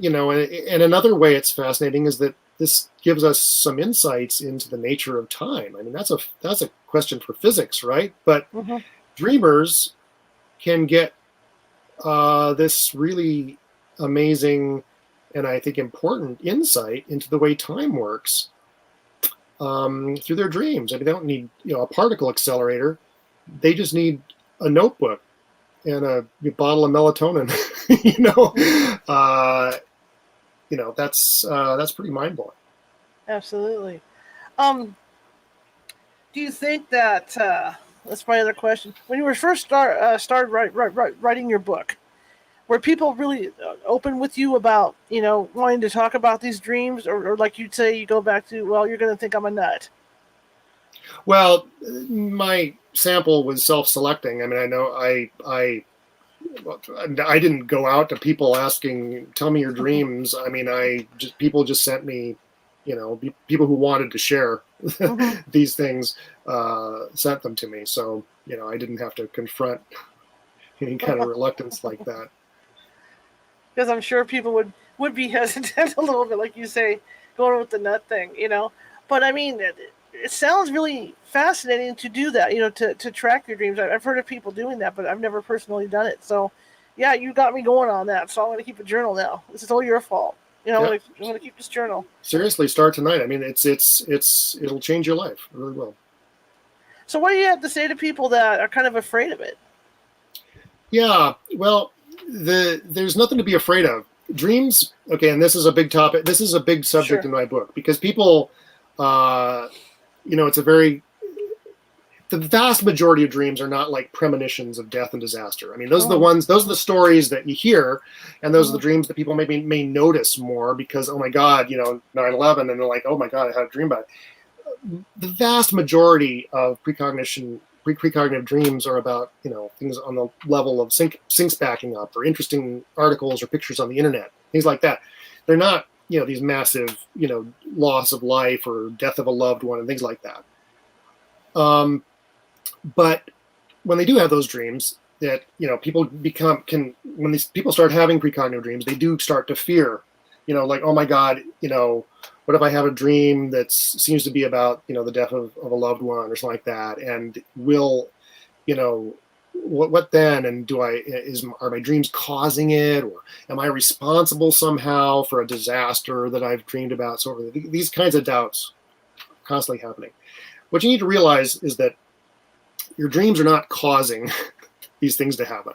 another way it's fascinating is that this gives us some insights into the nature of time. I mean, that's a question for physics, right? But dreamers can get this really amazing and I think important insight into the way time works through their dreams. I mean, they don't need a particle accelerator; they just need a notebook and a bottle of melatonin. That's pretty mind blowing. Absolutely. Do you think that that's my other question? When you were first started writing your book, were people really open with you about wanting to talk about these dreams, or like you'd say, you go back to, well, you're going to think I'm a nut? Well, my sample was self-selecting. I mean, I know I didn't go out to people asking, tell me your dreams. I mean, people just sent me, people who wanted to share these things sent them to me. So, I didn't have to confront any kind of reluctance like that. Because I'm sure people would be hesitant a little bit, like you say, going with the nut thing, But I mean, it sounds really fascinating to do that, to track your dreams. I've heard of people doing that, but I've never personally done it. So, yeah, you got me going on that. So I'm going to keep a journal now. This is all your fault. I'm going to keep this journal. Seriously, start tonight. I mean, it'll change your life. It really will. So what do you have to say to people that are kind of afraid of it? Yeah, well, there's nothing to be afraid of. Dreams, okay, and this is a big topic. This is a big subject in my book, because people, it's the vast majority of dreams are not like premonitions of death and disaster. I mean, those are the stories that you hear, and those are the dreams that people may notice more because, oh my God, 9/11, and they're like, oh my God, I had a dream about it. The vast majority of precognition precognitive dreams are about, things on the level of syncs backing up, or interesting articles or pictures on the internet, things like that. They're not, these massive, loss of life or death of a loved one and things like that. But when they do have those dreams, that people when these people start having precognitive dreams, they do start to fear, like, oh my God, what if I have a dream that seems to be about the death of a loved one or something like that, and will, what then? And are my dreams causing it, or am I responsible somehow for a disaster that I've dreamed about? So these kinds of doubts constantly happening. What you need to realize is that your dreams are not causing these things to happen.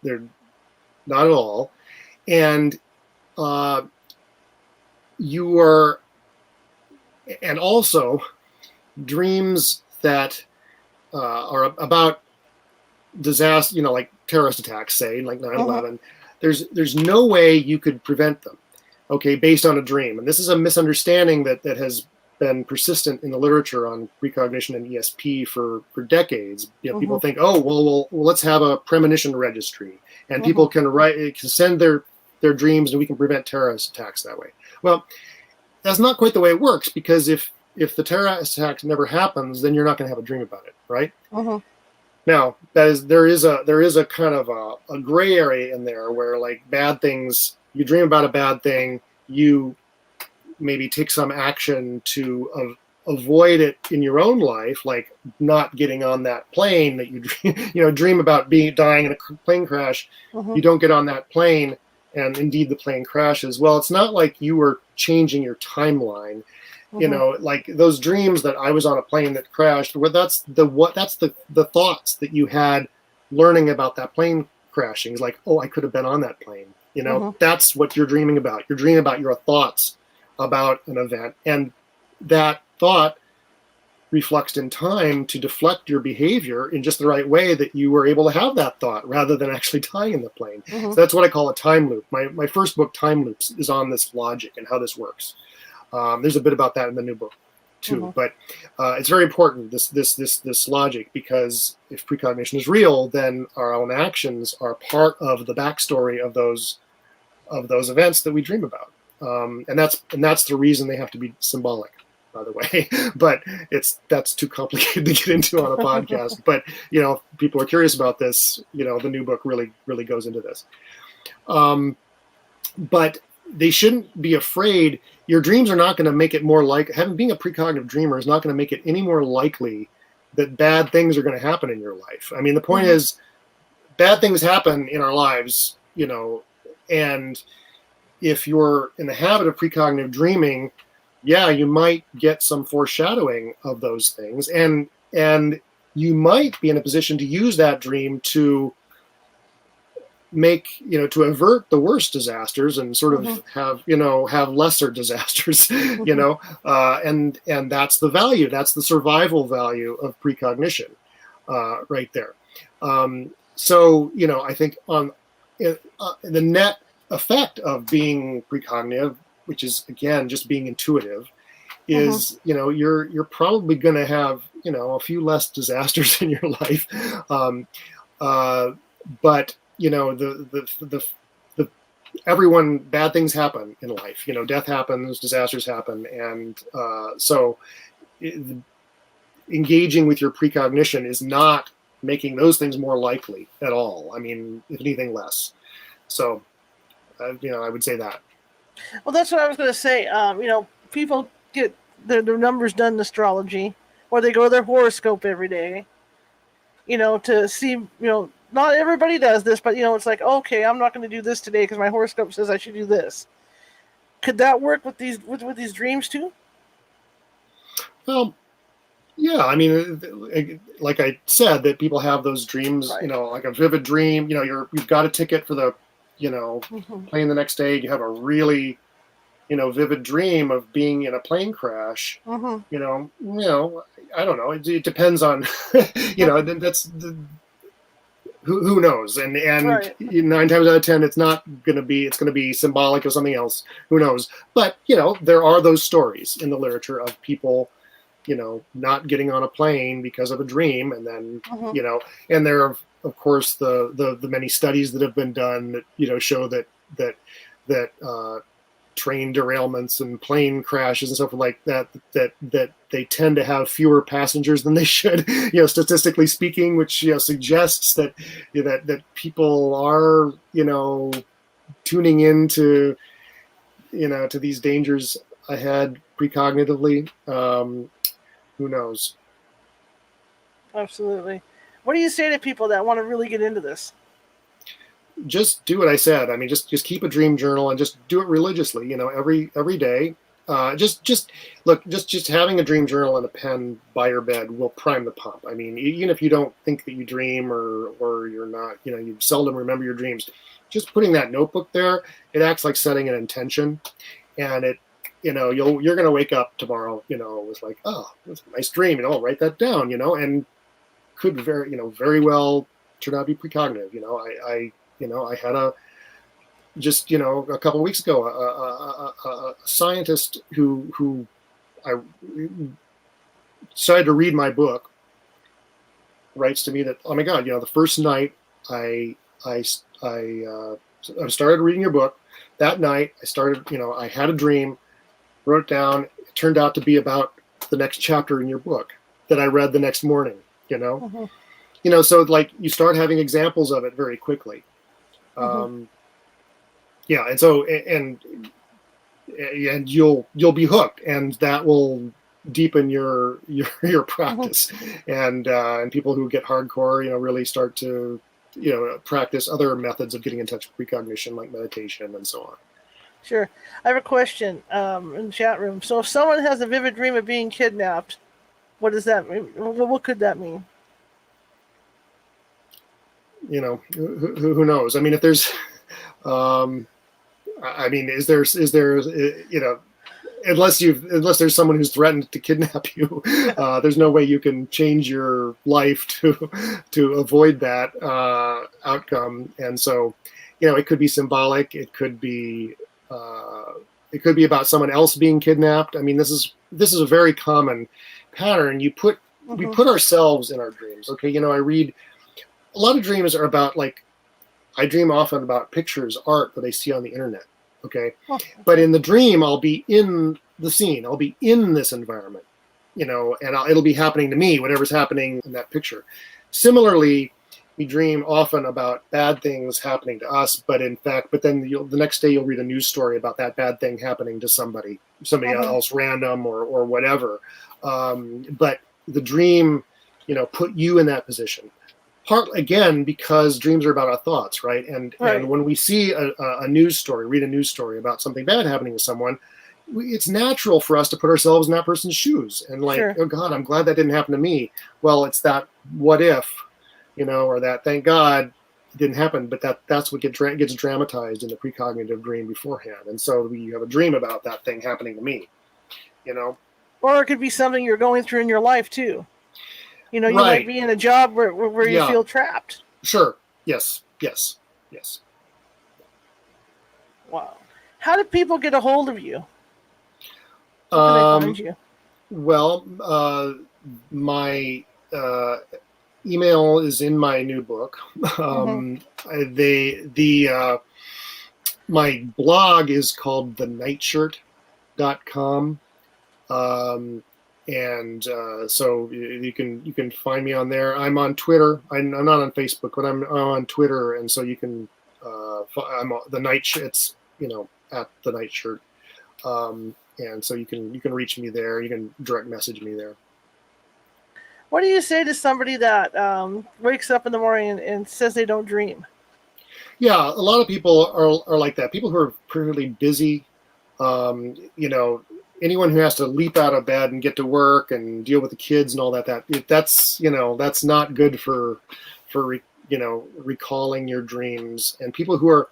They're not at all. And and also dreams that are about disaster, like terrorist attacks, say, like 9/11, there's no way you could prevent them, okay, based on a dream. And this is a misunderstanding that has been persistent in the literature on precognition and ESP for decades. People think, oh, well, let's have a premonition registry, and people can send their dreams, and we can prevent terrorist attacks that way. Well, that's not quite the way it works, because if the terrorist attack never happens, then you're not going to have a dream about it, right? Now, there is a kind of a gray area in there where, like, bad things, you dream about a bad thing, you maybe take some action to avoid it in your own life, like not getting on that plane that you dream about dying in a plane crash. You don't get on that plane, and indeed the plane crashes. Well, it's not like you were changing your timeline. Like those dreams that I was on a plane that crashed, that's the thoughts that you had learning about that plane crashing. It's like, oh, I could have been on that plane. That's what you're dreaming about. You're dreaming about your thoughts about an event, and that thought reflects in time to deflect your behavior in just the right way that you were able to have that thought rather than actually dying in the plane. So that's what I call a time loop. My first book, Time Loops, is on this logic and how this works. There's a bit about that in the new book too, but it's very important, this logic, because if precognition is real, then our own actions are part of the backstory of those events that we dream about. And that's the reason they have to be symbolic, by the way. But that's too complicated to get into on a podcast. But if people are curious about this, the new book really goes into this. But they shouldn't be afraid. Your dreams are not going to make it more being a precognitive dreamer is not going to make it any more likely that bad things are going to happen in your life. I mean, the point is, bad things happen in our lives, and if you're in the habit of precognitive dreaming, you might get some foreshadowing of those things, and you might be in a position to use that dream to to avert the worst disasters and sort of have lesser disasters, and that's the value, that's the survival value of precognition, right there. So I think on the net effect of being precognitive, which is again just being intuitive, is you're probably going to have a few less disasters in your life, but everyone, bad things happen in life. Death happens, disasters happen, and so engaging with your precognition is not making those things more likely at all. I mean, if anything, less. So. I would say that. Well, that's what I was going to say. People get their numbers done in astrology, or they go to their horoscope every day, to see, not everybody does this, but, it's like, okay, I'm not going to do this today because my horoscope says I should do this. Could that work with these dreams too? Well, yeah. I mean, like I said, that people have those dreams, right. Like a vivid dream, you've got a ticket for the plane the next day, you have a really, vivid dream of being in a plane crash. I don't know. It depends on, that's who knows? And right. 9 times out of 10, it's not going to be. It's going to be symbolic of something else. Who knows? But there are those stories in the literature of people not getting on a plane because of a dream, and then Mm-hmm. and there are of course the many studies that have been done that show that train derailments and plane crashes and stuff like that they tend to have fewer passengers than they should, statistically speaking, which suggests that people are tuning into to these dangers ahead precognitively. Who knows? Absolutely. What do you say to people that want to really get into this? Just do what I said. I mean, just keep a dream journal and just do it religiously. Every day. Just look. Just having a dream journal and a pen by your bed will prime the pump. I mean, even if you don't think that you dream or you're not, you seldom remember your dreams. Just putting that notebook there, it acts like setting an intention, and you're going to wake up tomorrow, with like, oh, that's a nice dream, I'll write that down, and could very well turn out to be precognitive. I had just a couple of weeks ago a scientist who I decided to read my book writes to me that, oh my God, the first night I started reading your book. That night I started, I had a dream, wrote it down. It turned out to be about the next chapter in your book that I read the next morning. Mm-hmm. So like you start having examples of it very quickly. Mm-hmm. And so and you'll be hooked, and that will deepen your practice. Mm-hmm. And people who get hardcore, really start to practice other methods of getting in touch with precognition, like meditation and so on. Sure. I have a question in the chat room. So if someone has a vivid dream of being kidnapped, what does that mean? What could that mean? Who knows? I mean, if there's, is there, unless there's someone who's threatened to kidnap you, there's no way you can change your life to avoid that outcome. And so, it could be symbolic. It could be about someone else being kidnapped. I mean, this is a very common pattern. We put ourselves in our dreams. Okay, I read. A lot of dreams are about, like, I dream often about pictures, art that I see on the internet. Okay. But in the dream, I'll be in the scene. I'll be in this environment, and it'll be happening to me, whatever's happening in that picture. Similarly, we dream often about bad things happening to us, but then the next day you'll read a news story about that bad thing happening to somebody else random or whatever. But the dream, put you in that position. Part again because dreams are about our thoughts, right? And when we see a news story, read a news story about something bad happening to someone, it's natural for us to put ourselves in that person's shoes and like, sure. Oh God, I'm glad that didn't happen to me. Well, it's that what if, or that thank God it didn't happen, but that's what gets dramatized in the precognitive dream beforehand. And so we have a dream about that thing happening to me, Or it could be something you're going through in your life too. You might be in a job where you feel trapped. Sure. Yes. Wow. How did people get a hold of you? How can they find you? Well, my email is in my new book. My blog is called thenightshirt.com. So you can find me on there. I'm on Twitter. I'm not on Facebook, but I'm on Twitter, and so you can. I'm the Nightshirt. It's at the Nightshirt, and so you can reach me there. You can direct message me there. What do you say to somebody that wakes up in the morning and says they don't dream? Yeah, a lot of people are like that. People who are pretty busy, anyone who has to leap out of bed and get to work and deal with the kids and all that's not good for recalling your dreams. And people who are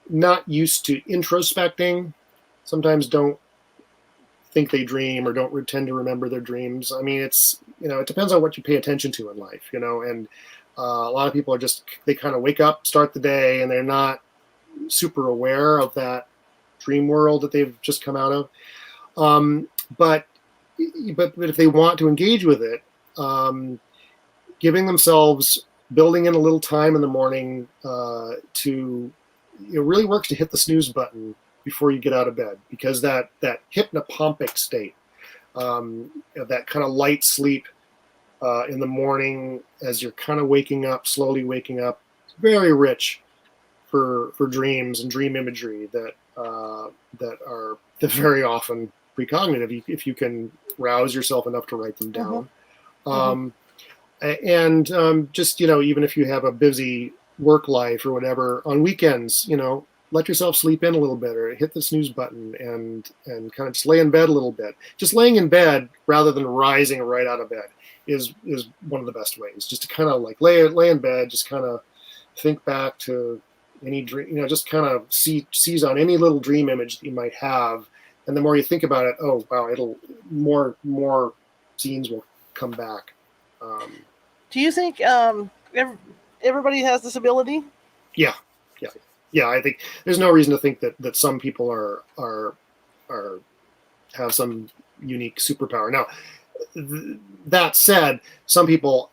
not used to introspecting sometimes don't think they dream or don't tend to remember their dreams. I mean, it's it depends on what you pay attention to in life, and a lot of people are they kind of wake up, start the day, and they're not super aware of that dream world that they've just come out of. But but if they want to engage with it, giving themselves, building in a little time in the morning to, it really works to hit the snooze button before you get out of bed, because that hypnopompic state, that kind of light sleep in the morning as you're kind of waking up, slowly waking up, it's very rich for dreams and dream imagery that are very often precognitive if you can rouse yourself enough to write them down. Just, even if you have a busy work life or whatever, on weekends, let yourself sleep in a little bit, or hit the snooze button and kind of just lay in bed a little bit. Just laying in bed rather than rising right out of bed is one of the best ways, just to kind of like lay in bed, just kind of think back to any dream, just kind of seize on any little dream image that you might have. And the more you think about it, oh, wow, it'll more scenes will come back. Do you think everybody has this ability? Yeah. I think there's no reason to think that some people are have some unique superpower. Now, that said, some people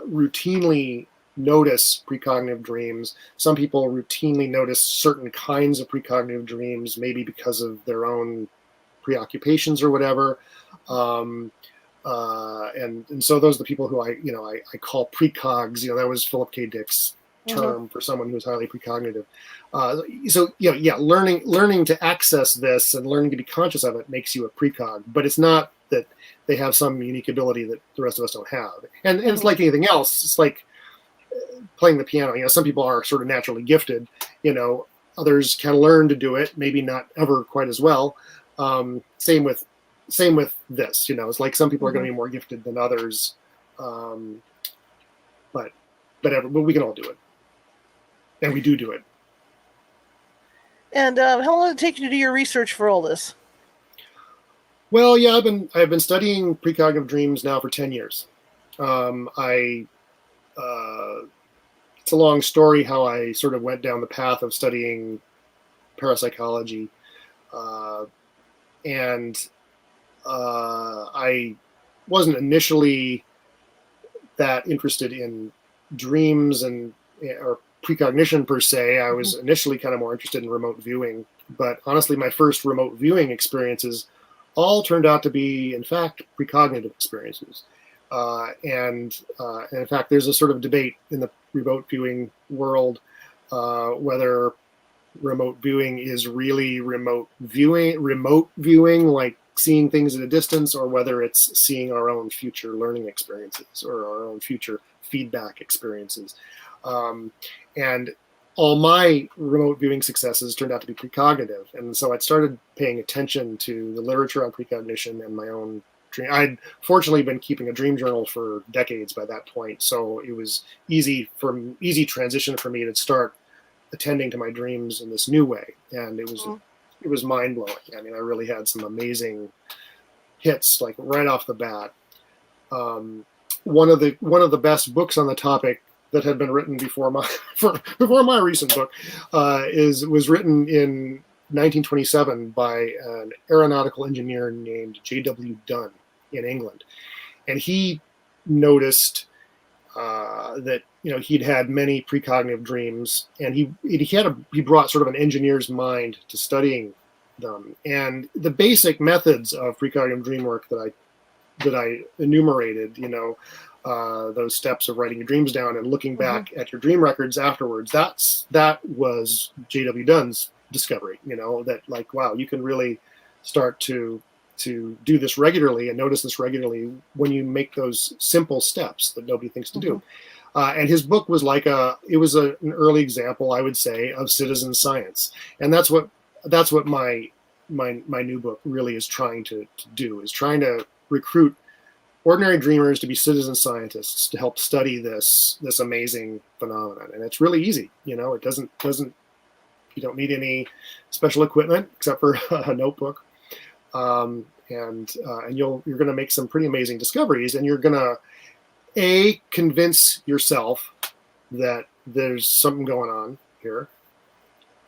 routinely notice precognitive dreams. Some people routinely notice certain kinds of precognitive dreams, maybe because of their own preoccupations or whatever. And so those are the people who I call precogs. That was Philip K. Dick's term for someone who is highly precognitive. Learning to access this and learning to be conscious of it makes you a precog, but it's not that they have some unique ability that the rest of us don't have. And it's like anything else. It's like playing the piano. Some people are sort of naturally gifted. Others can learn to do it, maybe not ever quite as well. Same with this. It's like some people are going to be more gifted than others, but we can all do it, and we do it. And how long did it take you to do your research for all this? Well, yeah, I've been studying precognitive dreams now for 10 years. It's a long story how I sort of went down the path of studying parapsychology, and I wasn't initially that interested in dreams or precognition per se. I was initially kind of more interested in remote viewing, but honestly, my first remote viewing experiences all turned out to be, in fact, precognitive experiences. And in fact, there's a sort of debate in the remote viewing world whether remote viewing is really remote viewing, like seeing things at a distance, or whether it's seeing our own future learning experiences or our own future feedback experiences. And all my remote viewing successes turned out to be precognitive. And so I started paying attention to the literature on precognition and my own dream. I'd fortunately been keeping a dream journal for decades by that point. So it was easy transition for me to start attending to my dreams in this new way. And it was mind blowing. I mean, I really had some amazing hits, like right off the bat. One of the best books on the topic that had been written before my recent book was written in 1927 by an aeronautical engineer named J.W. Dunn in England, and he noticed that he'd had many precognitive dreams, and he brought sort of an engineer's mind to studying them, and the basic methods of precognitive dream work that I enumerated, those steps of writing your dreams down and looking back at your dream records afterwards, that was J.W. Dunn's discovery, that like, wow, you can really start to do this regularly and notice this regularly when you make those simple steps that nobody thinks to do. And his book was like an early example, I would say, of citizen science. And that's what my new book really is trying to do, is trying to recruit ordinary dreamers to be citizen scientists to help study this amazing phenomenon. And it's really easy. It doesn't you don't need any special equipment except for a notebook. And you're going to make some pretty amazing discoveries, and you're going to convince yourself that there's something going on here,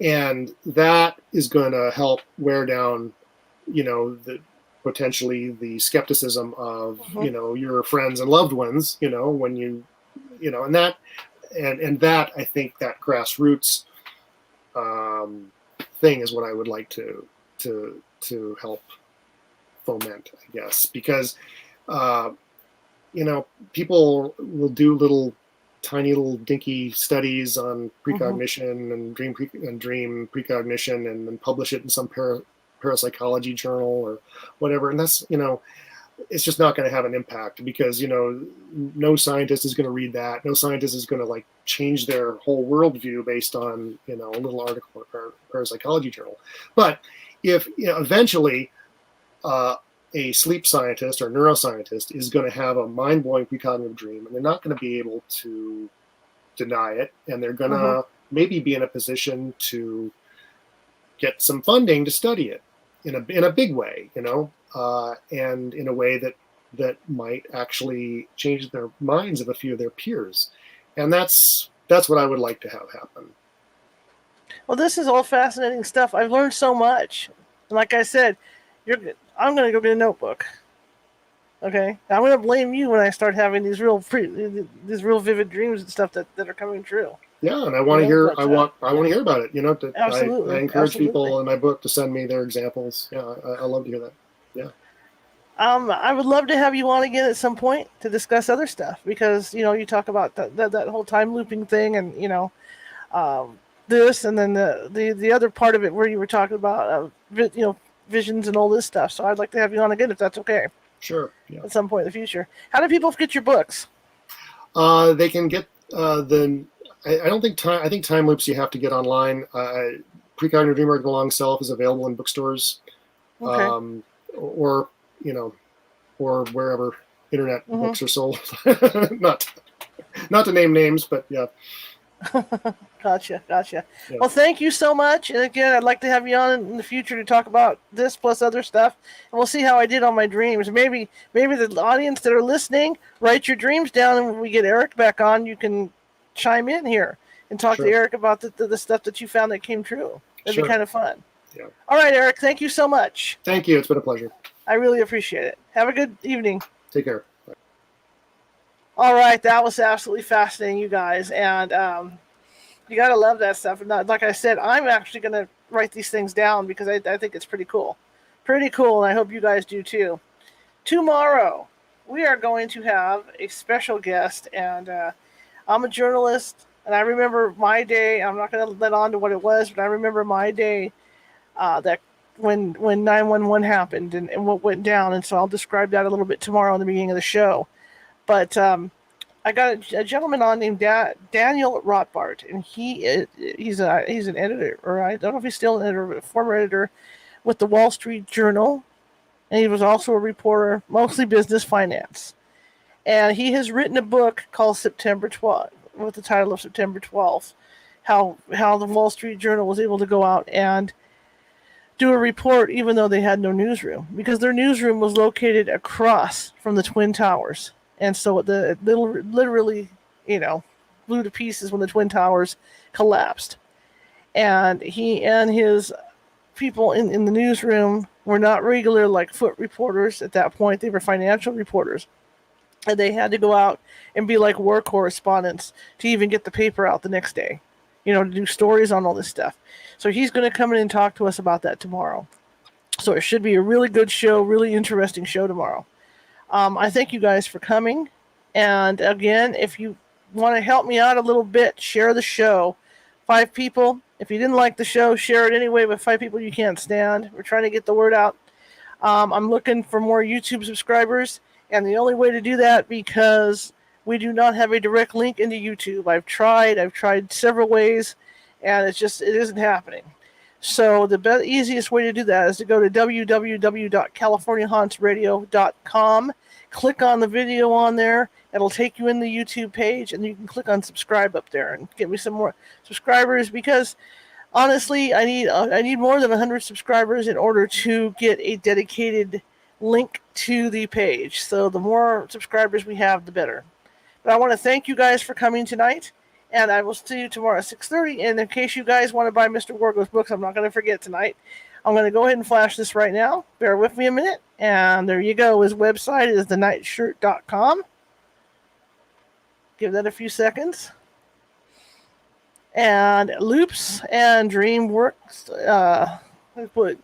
and that is going to help wear down, the potentially the skepticism of, your friends and loved ones, when and that I think that grassroots thing is what I would like to help foment, I guess, because people will do tiny little dinky studies on precognition and dream precognition, and then publish it in some parapsychology journal or whatever, and that's it's just not going to have an impact, because no scientist is going to read that. No scientist is going to change their whole worldview based on a little article in a parapsychology journal. But if eventually a sleep scientist or neuroscientist is going to have a mind-blowing precognitive dream, and they're not going to be able to deny it, and they're going to maybe be in a position to get some funding to study it in a big way, and in a way that might actually change their minds of a few of their peers. And that's what I would like to have happen. Well, this is all fascinating stuff. I've learned so much. And like I said, I'm going to go get a notebook. Okay? I'm going to blame you when I start having these real vivid dreams and stuff that are coming true. Yeah, and I want to hear. I want to hear about it. Absolutely. I encourage people in my book to send me their examples. Yeah, I love to hear that. Yeah. I would love to have you on again at some point to discuss other stuff, because you talk about that whole time looping thing, and this, and then the other part of it where you were talking about visions and all this stuff. So I'd like to have you on again if that's okay. Sure. Yeah. At some point in the future. How do people get your books? They can get I don't think I think Time Loops you have to get online. Precognitive Dreamwork: The Long Self is available in bookstores, okay. Or wherever internet books are sold. not to name names, but yeah. Gotcha. Yeah. Well, thank you so much. And again, I'd like to have you on in the future to talk about this plus other stuff. And we'll see how I did on my dreams. Maybe the audience that are listening, write your dreams down, and when we get Eric back on, you can chime in here and talk to Eric about the stuff that you found that came true. That'd be kind of fun. Yeah. All right, Eric, thank you so much. Thank you. It's been a pleasure. I really appreciate it. Have a good evening. Take care. Bye. All right, that was absolutely fascinating, you guys. And you got to love that stuff. And like I said, I'm actually going to write these things down because I think it's pretty cool. Pretty cool, and I hope you guys do too. Tomorrow, we are going to have a special guest, and I'm a journalist, and I remember my day. I'm not going to let on to what it was, but I remember my day that when 911 happened and what went down, and so I'll describe that a little bit tomorrow in the beginning of the show. But I got a gentleman on named Daniel Rothbart, and he's an editor, or I don't know if he's still an editor, but a former editor with the Wall Street Journal, and he was also a reporter, mostly business finance. And he has written a book called September 12th, with the title of September 12th, how the Wall Street Journal was able to go out and do a report even though they had no newsroom, because their newsroom was located across from the Twin Towers. And so it literally, blew to pieces when the Twin Towers collapsed. And he and his people in the newsroom were not regular foot reporters at that point. They were financial reporters. And they had to go out and be like war correspondents to even get the paper out the next day, to do stories on all this stuff. So he's going to come in and talk to us about that tomorrow. So it should be a really good show, really interesting show tomorrow. I thank you guys for coming. And again, if you want to help me out a little bit, share the show. 5 people. If you didn't like the show, share it anyway with 5 people you can't stand. We're trying to get the word out. I'm looking for more YouTube subscribers. And the only way to do that, because we do not have a direct link into YouTube. I've tried several ways, and it isn't happening. So the easiest way to do that is to go to www.californiahauntsradio.com. Click on the video on there. It'll take you in the YouTube page, and you can click on subscribe up there and get me some more subscribers, because honestly, I need more than 100 subscribers in order to get a dedicated link to the page. So the more subscribers we have, the better. But I want to thank you guys for coming tonight, and I will see you tomorrow at 6:30. And in case you guys want to buy Mr. Wargo's books, I'm not going to forget tonight. I'm going to go ahead and flash this right now. Bear with me a minute. And there you go. His website is thenightshirt.com. Give that a few seconds. And Loops and Dreamworks. I put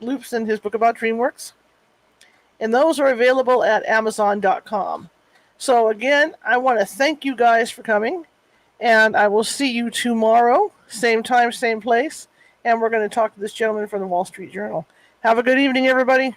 Loops in his book about Dreamworks. And those are available at Amazon.com. So again, I want to thank you guys for coming. And I will see you tomorrow. Same time, same place. And we're going to talk to this gentleman from the Wall Street Journal. Have a good evening, everybody.